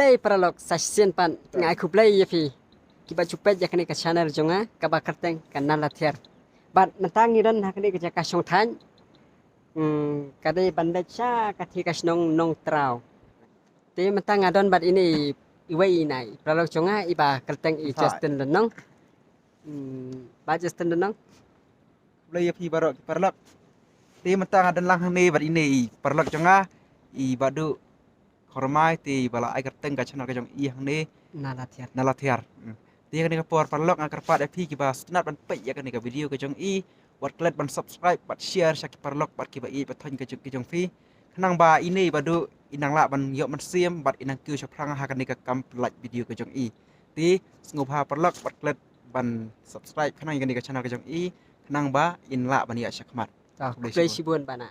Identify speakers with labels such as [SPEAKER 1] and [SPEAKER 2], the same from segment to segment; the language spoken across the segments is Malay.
[SPEAKER 1] kublai paralog sasien pan ngai kublai ya pi kiba cupet ya kini ke channel jonga kaba kerteng kanal lather bat mentang iran hakni ke jaka song than kadai bandai cha kathi kasnong nong trau te mentang adon bat ini iwai nai paralog jonga iba kerteng i Justin lenong ba Justin lenong
[SPEAKER 2] kublai ya pi barok parlok te mentang adan lang hang bat ini parlok jonga i badu hormai ti bala ai kerteng ka channel ka jong i hang ne nalathiar ti kan ka por parlok ngakar pat fi ki ba snap ban pe ya kan ka video ka jong i wat klet ban subscribe bat share syak parlok bat ki ba i bat thon ka jong fi nang ba ini badu inang la ban yok man siem bat inang kyu chaprang ha kan ka kam like video ka jong i ti ngop ha parlok bat klet ban subscribe kan ka channel ka jong i nang ba in la ban ya syakmat
[SPEAKER 1] kublai sibun bana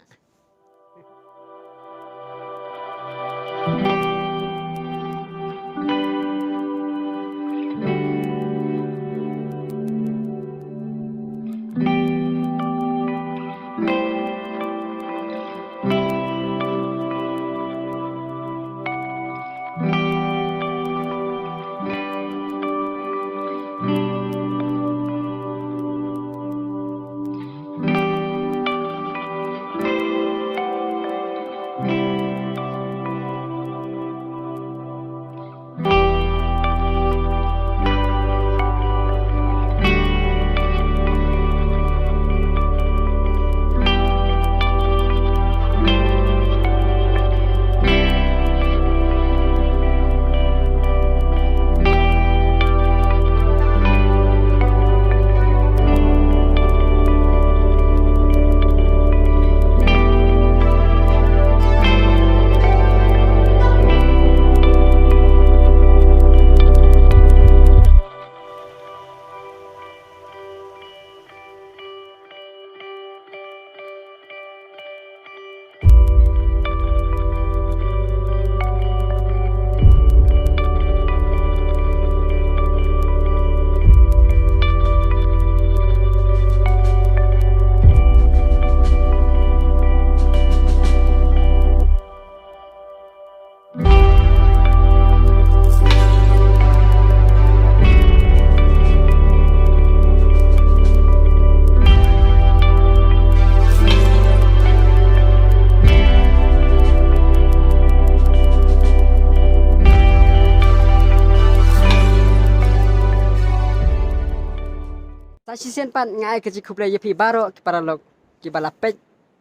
[SPEAKER 1] sasien pan ngai ke kublai ya pi baro ki paralog ki balapet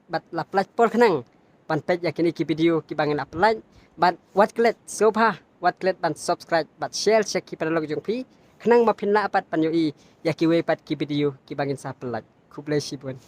[SPEAKER 1] bat laplat por khnang pan pet ya kini ki video ki bangen upload bat wat klet sopa wat klet ban subscribe bat share check ki paralog jong pi khnang ma phin la pat pan yo i ya ki we pat ki video ki bangen sa upload kublai sibun